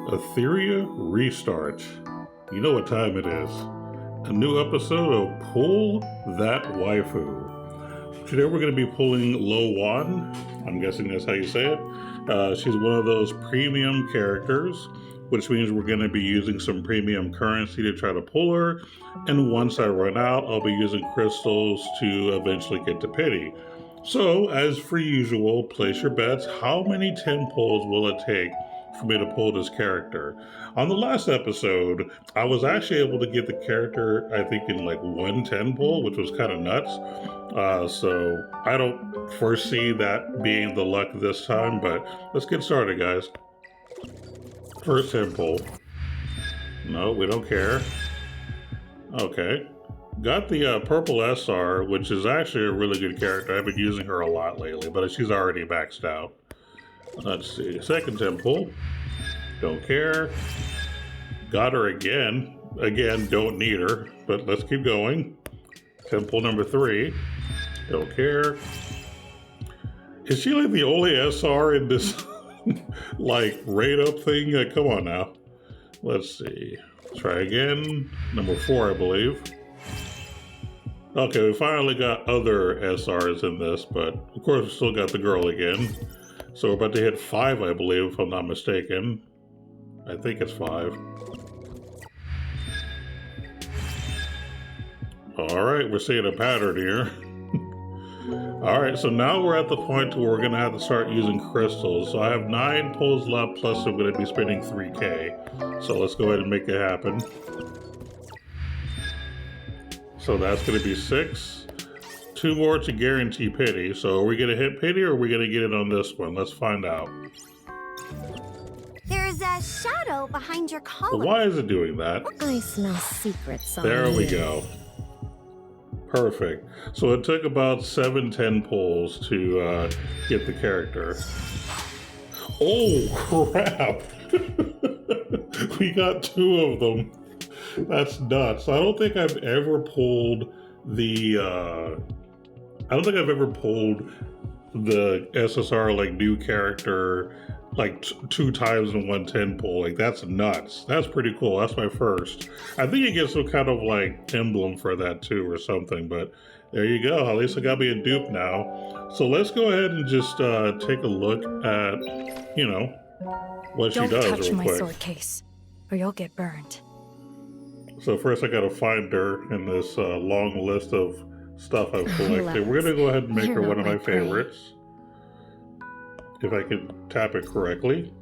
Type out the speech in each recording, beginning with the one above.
Etheria Restart. You know what time it is. A new episode of Pull That Waifu. Today we're going to be pulling Lowan. I'm guessing that's how you say it. She's one of those premium characters, which means we're going to be using some premium currency to try to pull her. And once I run out, I'll be using crystals to eventually get to pity. So, as per usual, place your bets. How many 10 pulls will it take for me to pull this character? On the last episode, I was actually able to get the character, I think, in like 110 pull, which was kind of nuts. So I don't foresee that being the luck this time, but let's get started, guys. First 10 pull. No, we don't care. Okay. Got the purple SR, which is actually a really good character. I've been using her a lot lately, but she's already maxed out. Let's see. Second 10 pull. Don't care. Got her again. Again, don't need her, but let's keep going. 10 pull number 3. Don't care. Is she like the only SR in this like rate up thing? Come on now. Let's see. Try again. Number 4, I believe. Okay, we finally got other SRs in this, but of course we still got the girl again. So we're about to hit 5, I believe, if I'm not mistaken. I think it's 5. Alright, we're seeing a pattern here. Alright, so now we're at the point where we're going to have to start using crystals. So I have 9 pulls left, plus I'm going to be spending 3k. So let's go ahead and make it happen. So that's going to be 6. 2 more to guarantee pity. So are we going to hit pity or are we going to get it on this one? Let's find out. There's a shadow behind your collar. But why is it doing that? I smell secrets on There we you. go. Perfect. So it took about 7-10 pulls to get the character. Oh, crap. We got 2 of them. That's nuts. I don't think I've ever pulled the SSR like new character like 2 times in 110 pull. Like that's nuts. That's pretty cool. That's my first. I think you get some kind of like emblem for that too or something, but there you go. At least I got me a dupe now. So let's go ahead and just take a look at, you know, what she does real quick. Don't touch my sword case, or you'll get burned. So first I gotta find her in this long list of stuff I've collected. We're gonna go ahead and make her one of my favorites. If I can tap it correctly.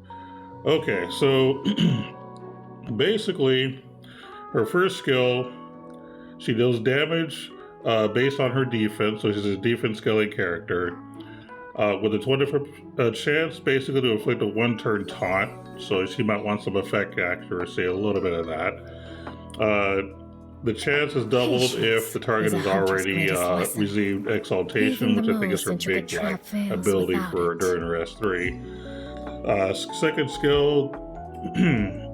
Okay, so basically her first skill, she deals damage based on her defense, so she's a defense scaling character. With a 20% chance basically to inflict a 1-turn taunt, so she might want some effect accuracy, a little bit of that. The chance is doubled if the target has already received exaltation, which I think is her big ability for during her S3. Second skill,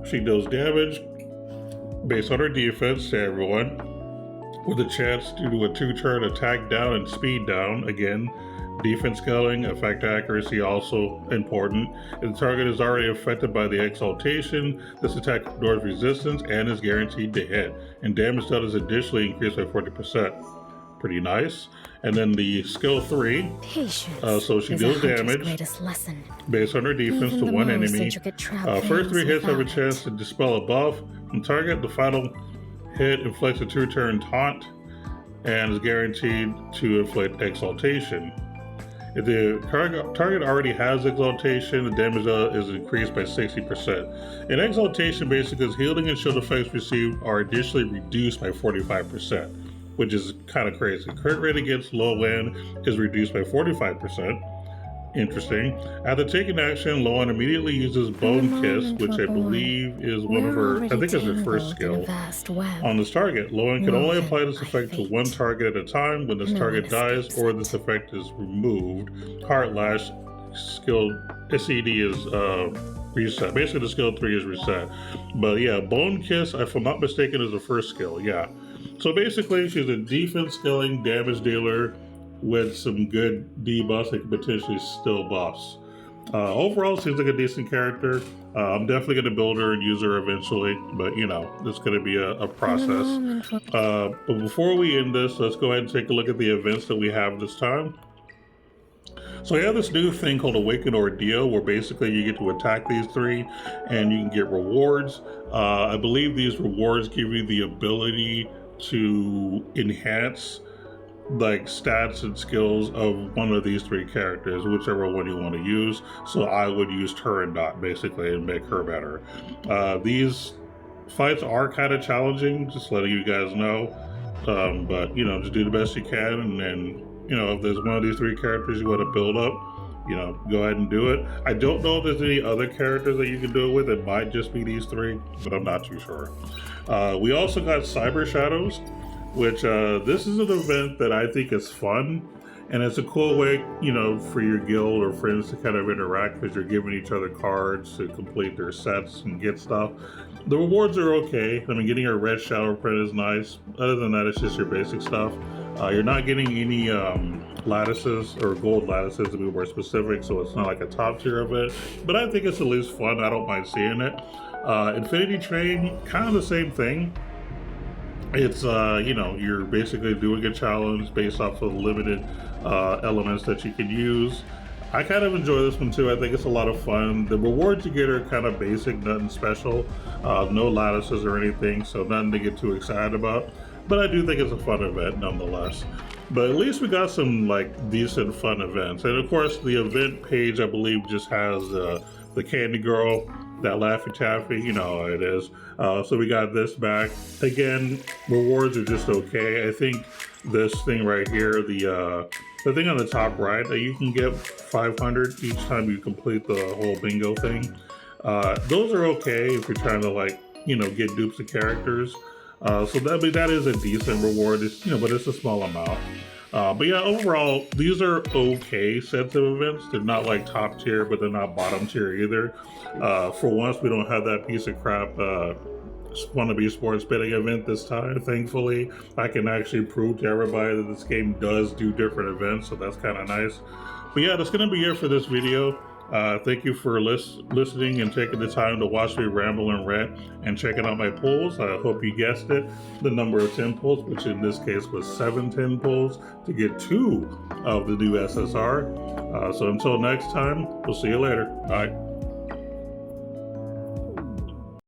she deals damage based on her defense to everyone, with a chance to do a 2-turn attack down and speed down. Again, defense scaling, effect accuracy also important. If the target is already affected by the exaltation, this attack ignores resistance and is guaranteed to hit. And damage dealt is additionally increased by 40%. Pretty nice. And then the skill 3, so she deals damage based on her defense to one enemy. First 3 hits have a chance to dispel a buff from target. The final hit inflicts a 2-turn taunt and is guaranteed to inflict exaltation. If the target already has exaltation, the damage is increased by 60%. And exaltation basically is healing and shield effects received are additionally reduced by 45%, which is kind of crazy. Crit rate against Lowan is reduced by 45%. Interesting. After taking action, Lowan immediately uses Bone Kiss, which I believe is one of her, I think it's her first skill, on this target. Lowan can only apply this effect to one target at a time. When this target dies or this effect is removed, Heart Lash skill SED is reset. Basically, the skill 3 is reset. But yeah, Bone Kiss, if I'm not mistaken, is the first skill. Yeah. So basically, she's a defense scaling damage dealer with some good debuffs that could potentially still buffs. Overall, seems like a decent character. I'm definitely going to build her and use her eventually, but you know, it's going to be a process. But before we end this, let's go ahead and take a look at the events that we have this time. So we have this new thing called Awaken Ordeal, where basically you get to attack these three and you can get rewards. I believe these rewards give you the ability to enhance like stats and skills of one of these three characters, whichever one you want to use. So I would use Turandot basically and make her better. These fights are kind of challenging, just letting you guys know. But you know, just do the best you can, and then you know, if there's one of these three characters you want to build up, you know, go ahead and do it. I don't know if there's any other characters that you can do it with. It might just be these three, but I'm not too sure. We also got Cyber Shadows, which this is an event that I think is fun, and it's a cool way, you know, for your guild or friends to kind of interact, because you're giving each other cards to complete their sets and get stuff. The rewards are okay. I mean, getting a red shadow print is nice. Other than that, it's just your basic stuff. You're not getting any lattices, or gold lattices to be more specific, so it's not like a top tier event, but I think it's at least fun. I don't mind seeing it. Infinity Train, kind of the same thing. It's, you know, you're basically doing a challenge based off of limited elements that you can use. I kind of enjoy this one too. I think it's a lot of fun. The rewards you get are kind of basic, nothing special. No lattices or anything, so nothing to get too excited about. But I do think it's a fun event nonetheless. But at least we got some like decent fun events. And of course the event page, I believe, just has the Candy Girl, that Laffy Taffy, you know how it is. So we got this back. Again, rewards are just okay. I think this thing right here, the thing on the top right, that you can get 500 each time you complete the whole bingo thing. Those are okay if you're trying to, like, you know, get dupes of characters. So that is a decent reward, it's, you know, but it's a small amount. But yeah, overall, these are okay sets of events. They're not like top tier, but they're not bottom tier either. For once, we don't have that piece of crap wannabe sports betting event this time. Thankfully, I can actually prove to everybody that this game does do different events, so that's kind of nice. But yeah, that's going to be it for this video. Thank you for listening and taking the time to watch me ramble and rant and checking out my pulls. I hope you guessed it, the number of 10 pulls, which in this case was 7 10 pulls to get 2 of the new SSR. So until next time, we'll see you later. Bye.